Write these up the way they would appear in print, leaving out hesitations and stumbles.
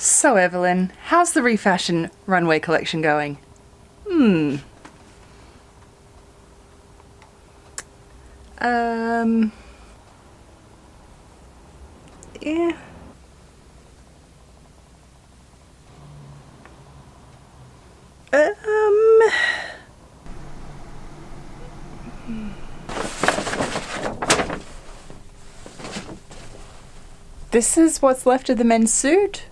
So Evelyn, how's the refashion runway collection going? Yeah. This is what's left of the men's suit?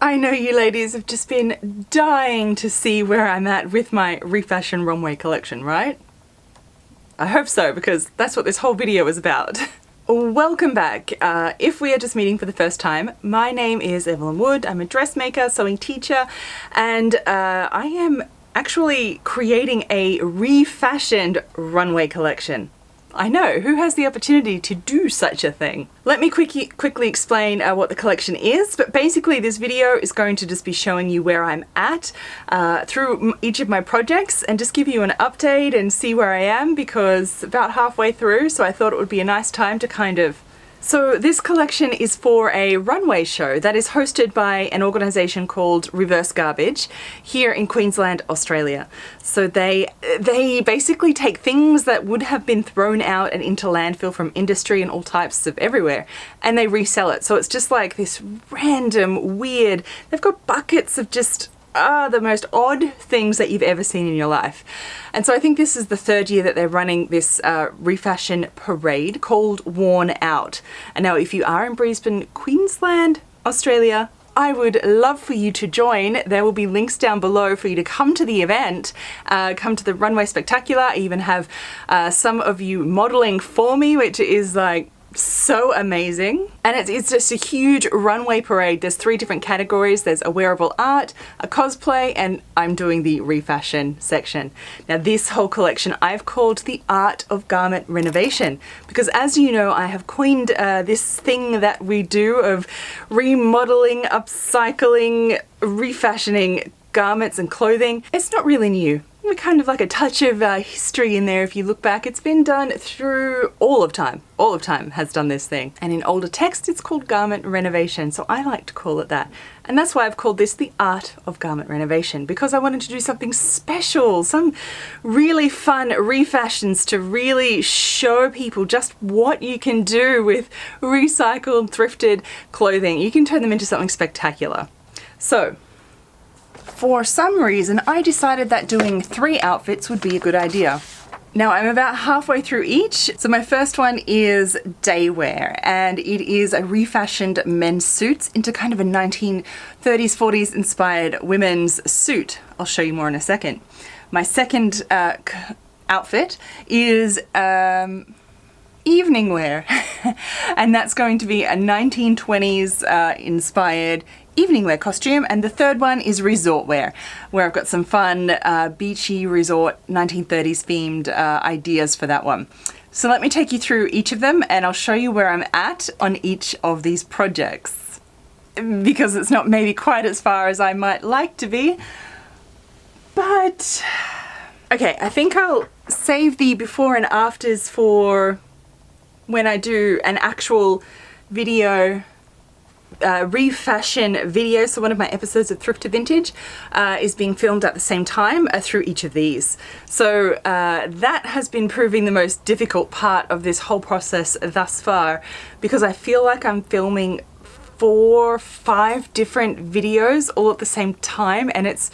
I know you ladies have just been dying to see where I'm at with my refashion runway collection, right? I hope so, because that's what this whole video is about. Welcome back. If we are just meeting for the first time, my name is Evelyn Wood. I'm a dressmaker, sewing teacher, and I am actually creating a refashioned runway collection. I know, who has the opportunity to do such a thing? Let me quickly explain what the collection is, but basically this video is going to just be showing you where I'm at through each of my projects and just give you an update and see where I am, because about halfway through, so I thought it would be a nice time to kind of... So this collection is for a runway show that is hosted by an organisation called Reverse Garbage here in Queensland, Australia. So they basically take things that would have been thrown out and into landfill from industry and all types of everywhere, and they resell it. So it's just like this random, weird... They've got buckets of just... the most odd things that you've ever seen in your life. And so I think this is the third year that they're running this refashion parade called Worn Out. And now if you are in Brisbane, Queensland, Australia, I would love for you to join. There will be links down below for you to come to the event, come to the Runway Spectacular. I even have some of you modeling for me, which is like so amazing. And it's just a huge runway parade. There's 3 different categories. There's a wearable art, a cosplay, and I'm doing the refashion section. Now this whole collection I've called the Art of Garment Renovation, because as you know, I have coined this thing that we do of remodeling, upcycling, refashioning garments and clothing. It's not really new. We're kind of like a touch of history in there. If you look back, it's been done through all of time. All of time has done this thing. And in older text, it's called garment renovation. So I like to call it that. And that's why I've called this the Art of Garment Renovation, because I wanted to do something special, some really fun refashions to really show people just what you can do with recycled, thrifted clothing. You can turn them into something spectacular. So, for some reason, I decided that doing 3 outfits would be a good idea. Now I'm about halfway through each. So my first one is day wear, and it is a refashioned men's suits into kind of a 1930s, 40s inspired women's suit. I'll show you more in a second. My second outfit is evening wear, and that's going to be a 1920s inspired evening wear costume. And the third one is resort wear, where I've got some fun beachy resort 1930s themed ideas for that one. So let me take you through each of them and I'll show you where I'm at on each of these projects, because it's not maybe quite as far as I might like to be. But okay, I think I'll save the before and afters for when I do an actual video, refashion video. So one of my episodes of Thrift to Vintage is being filmed at the same time through each of these. So that has been proving the most difficult part of this whole process thus far, because I feel like I'm filming 4 or 5 different videos all at the same time, and it's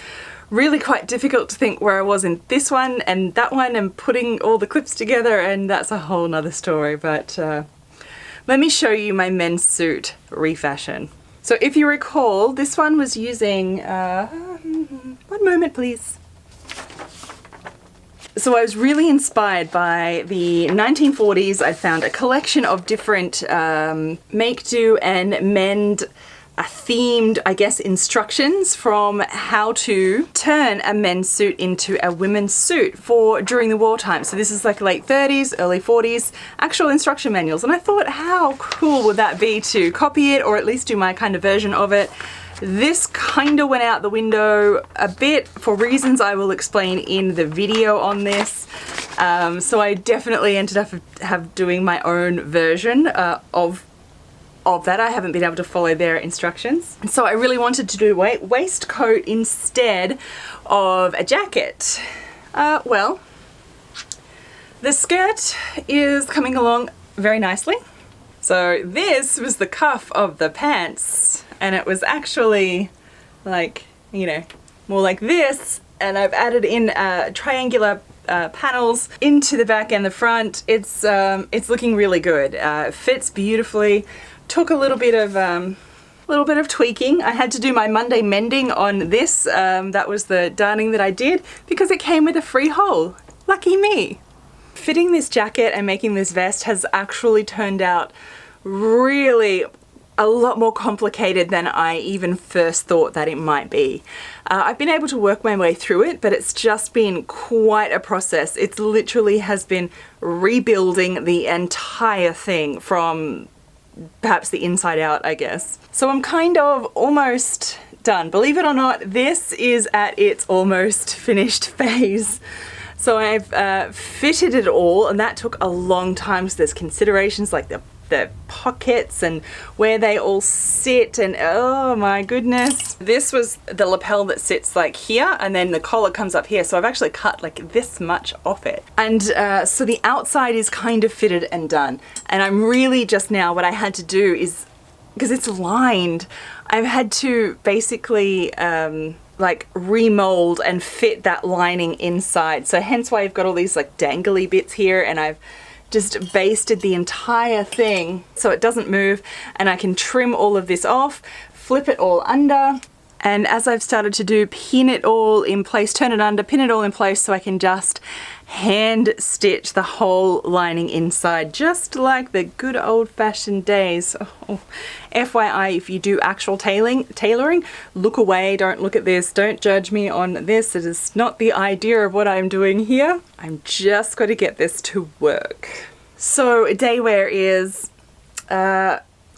really quite difficult to think where I was in this one and that one and putting all the clips together, and that's a whole nother story. But let me show you my men's suit refashion. So if you recall, this one was using, one moment please. So I was really inspired by the 1940s. I found a collection of different make, do and mend themed, I guess, instructions from how to turn a men's suit into a women's suit for during the wartime. So this is like late 30s, early 40s, actual instruction manuals. And I thought, how cool would that be to copy it, or at least do my kind of version of it? This kind of went out the window a bit for reasons I will explain in the video on this. So I definitely ended up doing my own version of that. I haven't been able to follow their instructions. And so I really wanted to do a waistcoat instead of a jacket. Well, the skirt is coming along very nicely. So this was the cuff of the pants, and it was actually like, you know, more like this, and I've added in triangular panels into the back and the front. It's looking really good. Fits beautifully. Took a little bit of tweaking. I had to do my Monday mending on this. That was the darning that I did because it came with a free hole. Lucky me. Fitting this jacket and making this vest has actually turned out really a lot more complicated than I even first thought that it might be. I've been able to work my way through it, but it's just been quite a process. It literally has been rebuilding the entire thing from perhaps the inside out, I guess. So I'm kind of almost done. Believe it or not, this is at its almost finished phase. So I've fitted it all, and that took a long time. So there's considerations like the pockets and where they all sit, and oh my goodness. This was the lapel that sits like here, and then the collar comes up here. So I've actually cut like this much off it. And so the outside is kind of fitted and done. And I'm really just now, what I had to do is, because it's lined, I've had to basically like remold and fit that lining inside. So hence why I've got all these like dangly bits here, and I've just basted the entire thing so it doesn't move, and I can trim all of this off, flip it all under, and as I've started to do, pin it all in place, turn it under, pin it all in place, so I can just hand stitch the whole lining inside, just like the good old-fashioned days. Oh, FYI, if you do actual tailoring, look away, don't look at this, don't judge me on this. It is not the idea of what I'm doing here. I'm just got to get this to work. So day wear is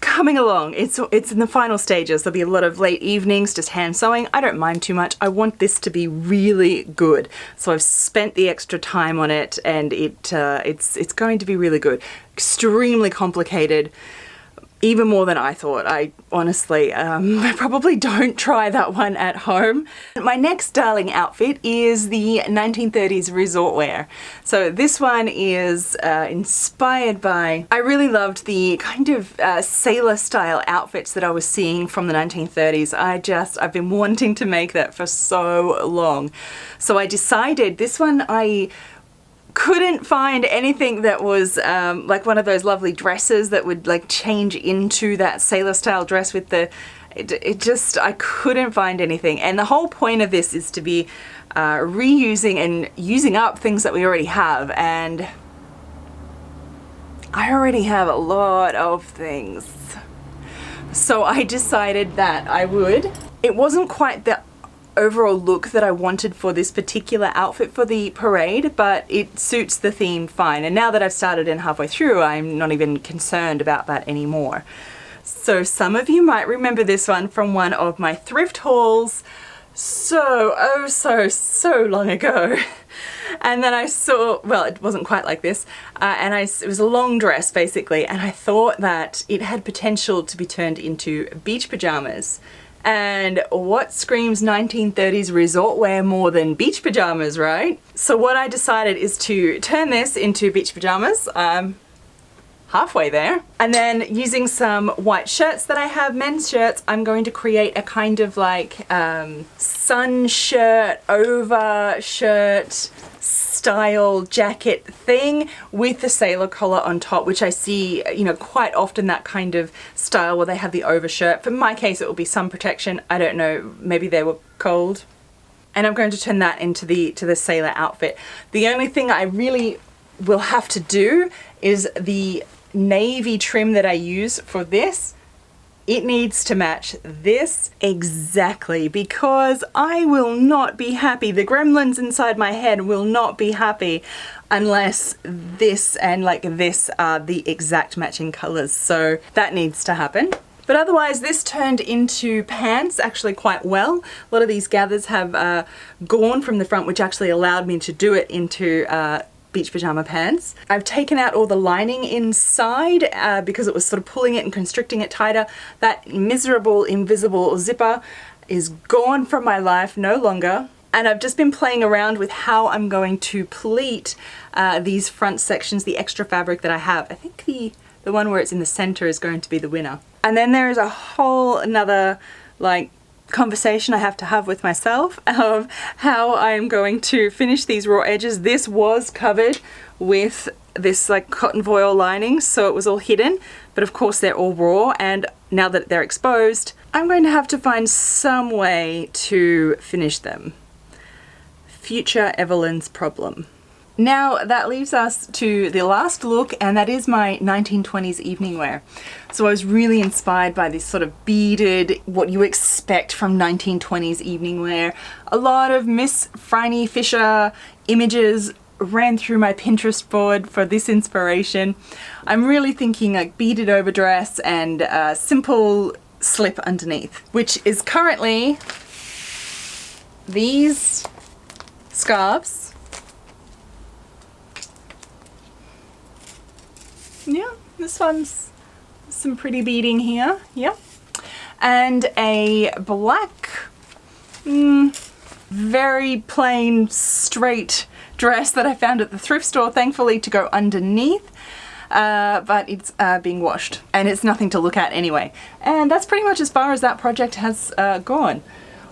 coming along. It's in the final stages. There'll be a lot of late evenings just hand sewing. I don't mind too much. I want this to be really good, so I've spent the extra time on it, and it's going to be really good. Extremely complicated, even more than I thought. I honestly probably don't try that one at home. My next darling outfit is the 1930s resort wear. So this one is inspired by, I really loved the kind of sailor style outfits that I was seeing from the 1930s. I've been wanting to make that for so long. So I decided this one, I couldn't find anything that was like one of those lovely dresses that would like change into that sailor style dress with the, I couldn't find anything. And the whole point of this is to be reusing and using up things that we already have, and I already have a lot of things. So I decided that it wasn't quite the overall look that I wanted for this particular outfit for the parade, but it suits the theme fine. And now that I've started and halfway through, I'm not even concerned about that anymore. So some of you might remember this one from one of my thrift hauls so long ago. And then I saw, well, it wasn't quite like this, it was a long dress basically, and I thought that it had potential to be turned into beach pajamas. And what screams 1930s resort wear more than beach pajamas, right? So what I decided is to turn this into beach pajamas. Halfway there. And then using some white shirts that I have, men's shirts, I'm going to create a kind of like sun shirt, over shirt style jacket thing with the sailor collar on top, which I see, you know, quite often, that kind of style where they have the overshirt. For my case, it will be sun protection. I don't know, maybe they were cold. And I'm going to turn that into the sailor outfit. The only thing I really will have to do is the navy trim that I use for this. It needs to match this exactly, because I will not be happy. The gremlins inside my head will not be happy unless this and like this are the exact matching colors. So that needs to happen. But otherwise, this turned into pants actually quite well. A lot of these gathers have gone from the front, which actually allowed me to do it into beach pajama pants. I've taken out all the lining inside because it was sort of pulling it and constricting it tighter. That miserable invisible zipper is gone from my life, no longer. And I've just been playing around with how I'm going to pleat these front sections, the extra fabric that I have. I think the one where it's in the center is going to be the winner. And then there is a whole another like conversation I have to have with myself of how I'm going to finish these raw edges. This was covered with this like cotton foil lining, so it was all hidden, but of course they're all raw, and now that they're exposed, I'm going to have to find some way to finish them. Future Evelyn's problem. Now that leaves us to the last look, and that is my 1920s evening wear. So I was really inspired by this sort of beaded, what you expect from 1920s evening wear. A lot of Miss Franny Fisher images ran through my Pinterest board for this inspiration. I'm really thinking like beaded overdress and a simple slip underneath, which is currently these scarves. Yeah, this one's some pretty beading here, yeah. And a black, very plain, straight dress that I found at the thrift store, thankfully, to go underneath. But it's being washed, and it's nothing to look at anyway. And that's pretty much as far as that project has gone.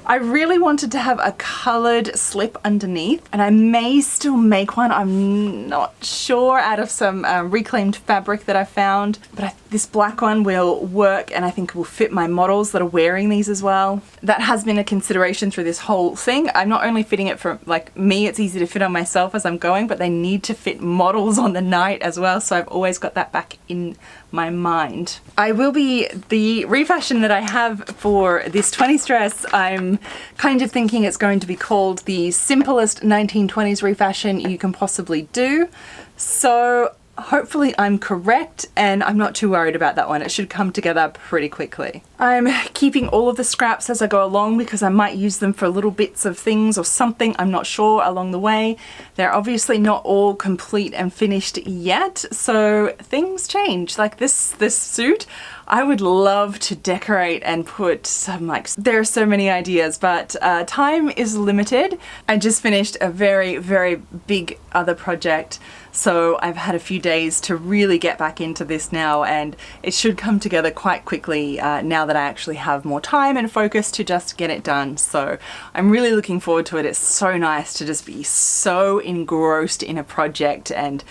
I really wanted to have a coloured slip underneath, and I may still make one, I'm not sure, out of some reclaimed fabric that I found, but this black one will work, and I think will fit my models that are wearing these as well. That has been a consideration through this whole thing. I'm not only fitting it for like me, it's easy to fit on myself as I'm going, but they need to fit models on the night as well, so I've always got that back in my mind. The refashion that I have for this 20s dress, I'm kind of thinking it's going to be called the simplest 1920s refashion you can possibly do. So hopefully I'm correct, and I'm not too worried about that one. It should come together pretty quickly. I'm keeping all of the scraps as I go along because I might use them for little bits of things or something, I'm not sure, along the way. They're obviously not all complete and finished yet, so things change. Like this suit, I would love to decorate and put some there are so many ideas, but time is limited. I just finished a very, very big other project, so I've had a few days to really get back into this now, and it should come together quite quickly now that I actually have more time and focus to just get it done. So I'm really looking forward to it. It's so nice to just be so engrossed in a project, and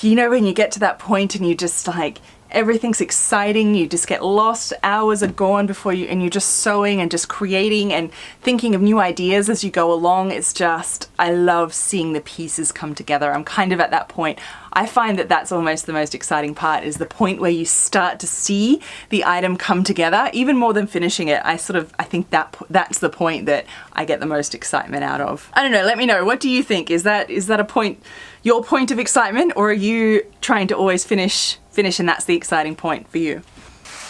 you know when you get to that point and you just like, everything's exciting, you just get lost, hours are gone before you, and you're just sewing and just creating and thinking of new ideas as you go along. It's just, I love seeing the pieces come together. I'm kind of at that point. I find that that's almost the most exciting part, is the point where you start to see the item come together, even more than finishing it. I think that's the point that I get the most excitement out of. I don't know, let me know, what do you think? Is that a point, your point of excitement, or are you trying to always finish and that's the exciting point for you?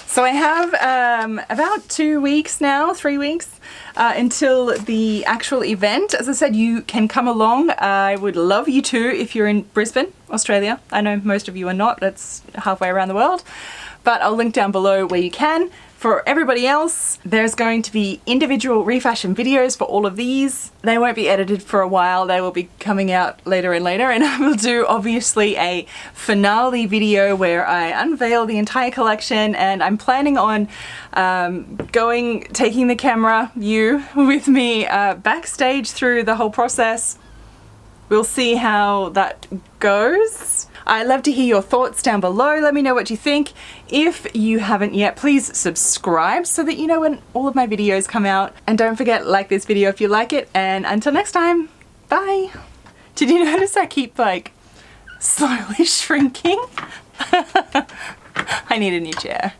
So I have about 2 weeks now, 3 weeks, until the actual event. As I said, you can come along. I would love you to if you're in Brisbane, Australia. I know most of you are not, that's halfway around the world, but I'll link down below where you can. For everybody else, there's going to be individual refashion videos for all of these. They won't be edited for a while, they will be coming out later and later, and I will do obviously a finale video where I unveil the entire collection, and I'm planning on taking the camera, you, with me backstage through the whole process. We'll see how that goes. I'd love to hear your thoughts down below. Let me know what you think. If you haven't yet, please subscribe so that you know when all of my videos come out. And don't forget, like this video if you like it. And until next time, bye. Did you notice I keep like slowly shrinking? I need a new chair.